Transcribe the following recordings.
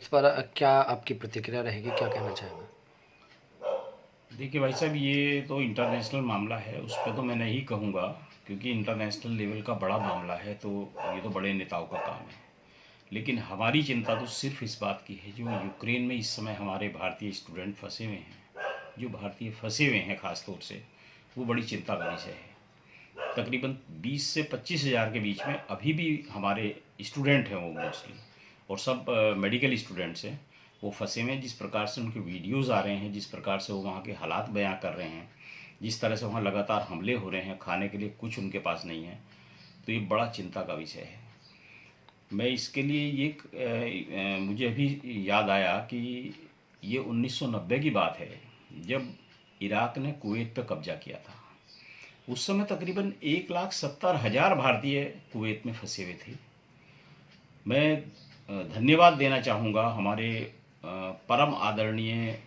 इस पर क्या आपकी प्रतिक्रिया रहेगी, क्या कहना चाहेंगे? देखिए भाई साहब, ये तो इंटरनेशनल मामला है, उस पर तो मैं नहीं कहूँगा, क्योंकि इंटरनेशनल लेवल का बड़ा मामला है, तो ये तो बड़े नेताओं का काम है। लेकिन हमारी चिंता तो सिर्फ इस बात की है, जो यूक्रेन में इस समय हमारे भारतीय स्टूडेंट फंसे हुए हैं, जो भारतीय फंसे हुए हैं खास तौर से, वो बड़ी चिंता का विषय है। तकरीबन 20 से 25 हज़ार के बीच में अभी भी हमारे स्टूडेंट हैं, वो मोस्टली, और सब मेडिकल स्टूडेंट्स हैं। वो फंसे हुए हैं, जिस प्रकार से उनके वीडियोज़ आ रहे हैं, जिस प्रकार से वो वहाँ के हालात बयां कर रहे हैं, जिस तरह से वहाँ लगातार हमले हो रहे हैं, खाने के लिए कुछ उनके पास नहीं है, तो ये बड़ा चिंता का विषय है। मैं इसके लिए मुझे अभी याद आया कि ये 1990 की बात है, जब इराक ने कुवैत पर कब्जा किया था। उस समय तकरीबन 1,70,000 भारतीय कुवैत में फंसे हुए थे। मैं धन्यवाद देना चाहूँगा हमारे परम आदरणीय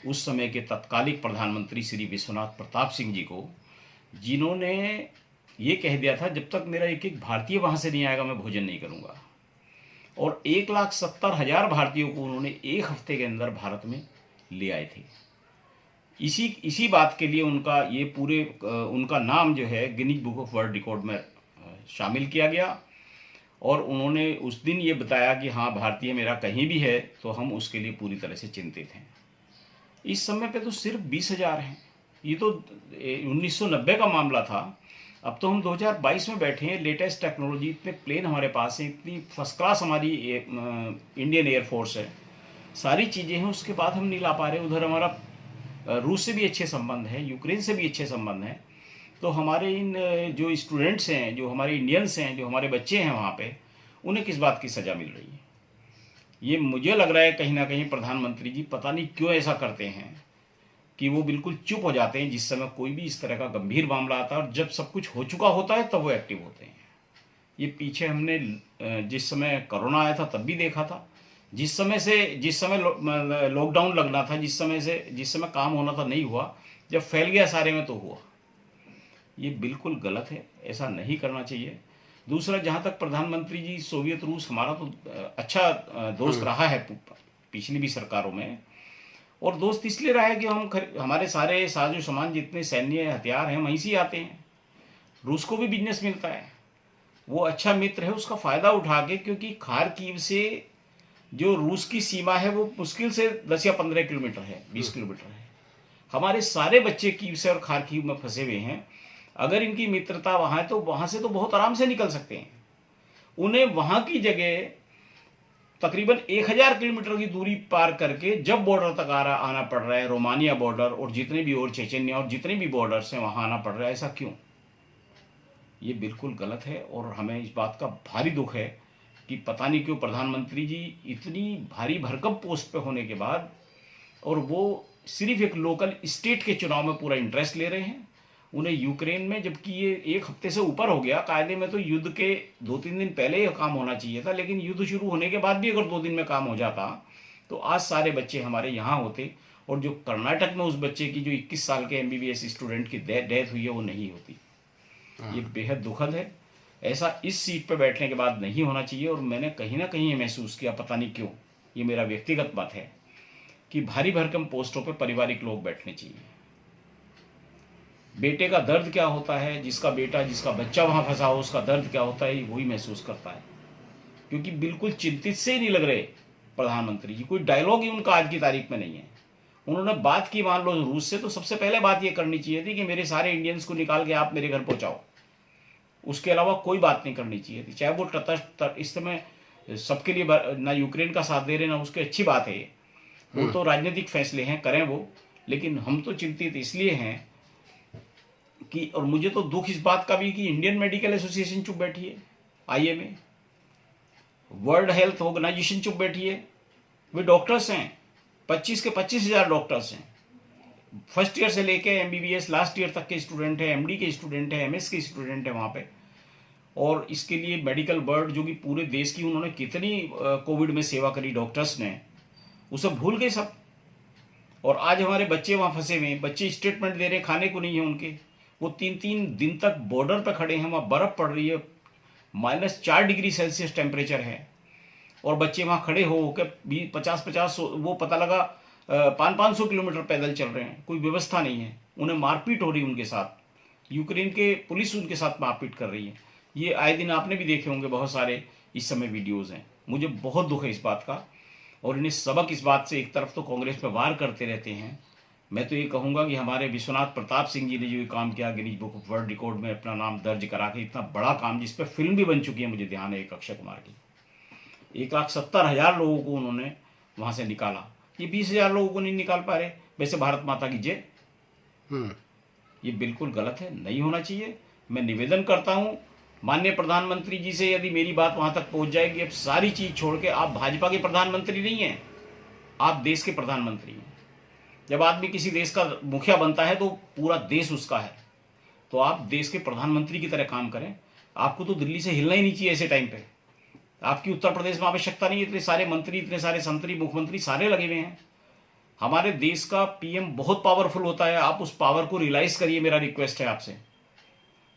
उस समय के तत्कालिक प्रधानमंत्री श्री विश्वनाथ प्रताप सिंह जी को, जिन्होंने ये कह दिया था जब तक मेरा एक एक भारतीय वहाँ से नहीं आएगा मैं भोजन नहीं करूँगा। और 1,70,000 भारतीयों को उन्होंने एक हफ्ते के अंदर भारत में ले आए थे। इसी इसी बात के लिए उनका नाम जो है Guinness book of world record में शामिल किया गया। और उन्होंने उस दिन ये बताया कि हाँ, भारतीय मेरा कहीं भी है तो हम उसके लिए पूरी तरह से चिंतित हैं। इस समय पे तो सिर्फ 20,000 हैं। ये तो 1990 का मामला था। अब तो हम 2022 में बैठे हैं, लेटेस्ट टेक्नोलॉजी, इतने प्लेन हमारे पास हैं, इतनी फर्स्ट क्लास हमारी इंडियन एयरफोर्स है, सारी चीज़ें हैं, उसके बाद हम नहीं ला पा रहे। उधर हमारा रूस से भी अच्छे संबंध हैं, यूक्रेन से भी अच्छे संबंध हैं। तो हमारे इन जो स्टूडेंट्स हैं, जो हमारे इंडियंस हैं, जो हमारे बच्चे हैं वहाँ पे, उन्हें किस बात की सज़ा मिल रही है? ये मुझे लग रहा है कहीं ना कहीं प्रधानमंत्री जी पता नहीं क्यों ऐसा करते हैं कि वो बिल्कुल चुप हो जाते हैं जिस समय कोई भी इस तरह का गंभीर मामला आता है, और जब सब कुछ हो चुका होता है तब वो एक्टिव होते हैं। ये पीछे हमने जिस समय कोरोना आया था तब भी देखा था। जिस समय लॉकडाउन लगना था, जिस समय काम होना था नहीं हुआ, जब फैल गया सारे में तो हुआ। ये बिल्कुल गलत है, ऐसा नहीं करना चाहिए। दूसरा, जहाँ तक प्रधानमंत्री जी, सोवियत रूस हमारा तो अच्छा दोस्त रहा है पिछली भी सरकारों में। और दोस्त इसलिए रहा है कि हमारे सारे साजो सामान, जितने सैन्य हथियार हैं, वहीं से आते हैं। रूस को भी बिजनेस मिलता है, वो अच्छा मित्र है, उसका फ़ायदा उठा के, क्योंकि खारकीव से जो रूस की सीमा है वो मुश्किल से 10 या 15 किलोमीटर है, 20 किलोमीटर है। हमारे सारे बच्चे कीव से और खारकीव में फंसे हुए हैं। अगर इनकी मित्रता वहाँ है तो वहाँ से तो बहुत आराम से निकल सकते हैं। उन्हें वहाँ की जगह तकरीबन 1,000 किलोमीटर की दूरी पार करके जब बॉर्डर तक आना पड़ रहा है, रोमानिया बॉर्डर और जितने भी और चेचन्या और जितने भी बॉर्डर्स हैं वहाँ आना पड़ रहा है, ऐसा क्यों? ये बिल्कुल गलत है। और हमें इस बात का भारी दुख है कि पता नहीं क्यों प्रधानमंत्री जी इतनी भारी भरकम पोस्ट पे होने के बाद, और वो सिर्फ एक लोकल स्टेट के चुनाव में पूरा इंटरेस्ट ले रहे हैं। उन्हें यूक्रेन में, जबकि ये एक हफ्ते से ऊपर हो गया, कायदे में तो युद्ध के 2-3 दिन पहले ही काम होना चाहिए था, लेकिन युद्ध शुरू होने के बाद भी अगर 2 दिन में काम हो जाता तो आज सारे बच्चे हमारे यहाँ होते, और जो कर्नाटक में उस बच्चे की जो 21 साल के एमबीबीएस स्टूडेंट की डेथ हुई है वो नहीं होती। ये बेहद दुखद है। ऐसा इस सीट पर बैठने के बाद नहीं होना चाहिए। और मैंने कहीं ना कहीं ये महसूस किया, पता नहीं क्यों, ये मेरा व्यक्तिगत बात है, कि भारी भरकम पोस्टों पर पारिवारिक लोग बैठने चाहिए। बेटे का दर्द क्या होता है, जिसका बच्चा वहां फंसा हो उसका दर्द क्या होता है, वही महसूस करता है। क्योंकि बिल्कुल चिंतित से ही नहीं लग रहे प्रधानमंत्री जी, कोई डायलॉग ही उनका आज की तारीख में नहीं है। उन्होंने बात की मान लो रूस से, तो सबसे पहले बात ये करनी चाहिए थी कि मेरे सारे इंडियंस को निकाल के आप मेरे घर पहुंचाओ। उसके अलावा कोई बात नहीं करनी चाहिए थी। चाहे वो तटस्थ इस समय सबके लिए ना यूक्रेन का साथ दे रहे ना, उसकी अच्छी बात है, वो तो राजनीतिक फैसले हैं, करें वो। लेकिन हम तो चिंतित इसलिए हैं कि, और मुझे तो दुख इस बात का भी कि इंडियन मेडिकल एसोसिएशन चुप बैठी है, आईएमए, वर्ल्ड हेल्थ ऑर्गेनाइजेशन चुप बैठी है। वे डॉक्टर्स हैं, 25 के 25,000 डॉक्टर्स हैं, फर्स्ट ईयर से लेके एमबीबीएस लास्ट ईयर तक के स्टूडेंट हैं, एमडी के स्टूडेंट हैं, एमएस के स्टूडेंट हैं वहाँ पे। और इसके लिए मेडिकल बोर्ड, जो कि पूरे देश की उन्होंने कितनी कोविड में सेवा करी डॉक्टर्स ने, उसे भूल गए सब। और आज हमारे बच्चे वहाँ फंसे हुए हैं, बच्चे स्टेटमेंट दे रहे हैं, खाने को नहीं है उनके। वो 3-3 दिन तक बॉर्डर पर खड़े हैं, वहाँ बर्फ़ पड़ रही है, -4 डिग्री सेल्सियस टेम्परेचर है। और बच्चे वहाँ खड़े हो के 50-50 वो पता लगा 500-500 किलोमीटर पैदल चल रहे हैं, कोई व्यवस्था नहीं है, उन्हें मारपीट हो रही है उनके साथ, यूक्रेन के पुलिस उनके साथ मारपीट कर रही है। ये आए दिन आपने भी देखे होंगे, बहुत सारे इस समय वीडियोज़ हैं। मुझे बहुत दुख है इस बात का, और इन्हें सबक इस बात से, एक तरफ तो कांग्रेस पर वार करते रहते हैं, मैं तो ये कहूँगा कि हमारे विश्वनाथ प्रताप सिंह जी ने जो ये काम किया, Guinness book of world record में अपना नाम दर्ज करा के, इतना बड़ा काम जिस पर फिल्म भी बन चुकी है, मुझे ध्यान है एक अक्षय कुमार की, 1,70,000 लोगों को उन्होंने वहाँ से निकाला। ये 20,000 लोगों को नहीं निकाल पा रहे। वैसे भारत माता की जय, ये बिल्कुल गलत है, नहीं होना चाहिए। मैं निवेदन करता हूँ माननीय प्रधानमंत्री जी से, यदि मेरी बात वहाँ तक पहुँच जाएगी, अब सारी चीज़ छोड़ के, आप भाजपा के प्रधानमंत्री नहीं हैं, आप देश के प्रधानमंत्री हैं। जब आदमी किसी देश का मुखिया बनता है तो पूरा देश उसका है, तो आप देश के प्रधानमंत्री की तरह काम करें। आपको तो दिल्ली से हिलना ही नहीं चाहिए ऐसे टाइम पे। आपकी उत्तर प्रदेश में आवश्यकता नहीं है, इतने सारे मंत्री, इतने सारे संतरी, मुख्यमंत्री सारे लगे हुए हैं। हमारे देश का पीएम बहुत पावरफुल होता है, आप उस पावर को रियलाइज करिए, मेरा रिक्वेस्ट है आपसे।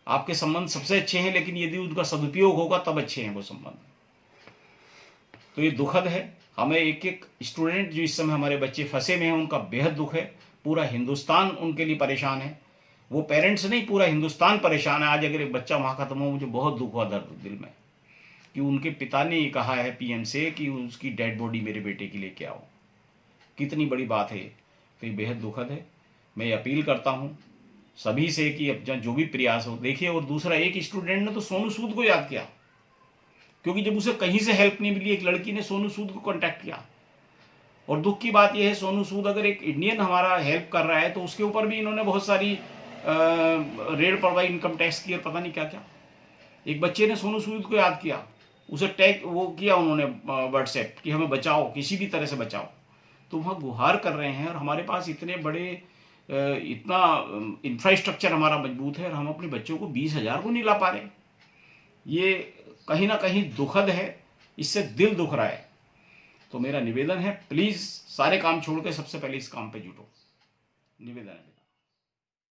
आपके संबंध सबसे अच्छे हैं, लेकिन यदि उनका सदुपयोग होगा तब अच्छे हैं वो संबंध। तो ये दुखद है, हमें एक एक स्टूडेंट जो इस समय हमारे बच्चे फंसे में हैं, उनका बेहद दुख है। पूरा हिंदुस्तान उनके लिए परेशान है, वो पेरेंट्स नहीं, पूरा हिंदुस्तान परेशान है। आज अगर एक बच्चा वहाँ खत्म हो, मुझे बहुत दुख हुआ दर्द दिल में, कि उनके पिता ने ये कहा है पीएम से कि उसकी डेड बॉडी मेरे बेटे के लिए क्या हो। कितनी बड़ी बात है, तो ये बेहद दुखद है। मैं अपील करता हूँ सभी से कि अब जो भी प्रयास हो, देखिए। और दूसरा, एक स्टूडेंट ने तो सोनू सूद को याद किया, क्योंकि जब उसे कहीं से हेल्प नहीं मिली, एक लड़की ने सोनू सूद को कांटेक्ट किया। और दुख की बात यह है, सोनू सूद अगर एक इंडियन हमारा हेल्प कर रहा है, तो उसके ऊपर भी इन्होंने बहुत सारी रेड पड़वाई, इनकम टैक्स की और पता नहीं क्या क्या। एक बच्चे ने सोनू सूद को याद किया, उसे टैग वो किया उन्होंने व्हाट्सएप कि हमें बचाओ, किसी भी तरह से बचाओ। तो वहाँ गुहार कर रहे हैं, और हमारे पास इतने बड़े इतना इंफ्रास्ट्रक्चर हमारा मजबूत है, और हम अपने बच्चों को 20,000 को नहीं ला पा रहे। ये कहीं ना कहीं दुखद है, इससे दिल दुख रहा है। तो मेरा निवेदन है, प्लीज सारे काम छोड़ के सबसे पहले इस काम पे जुटो, निवेदन है।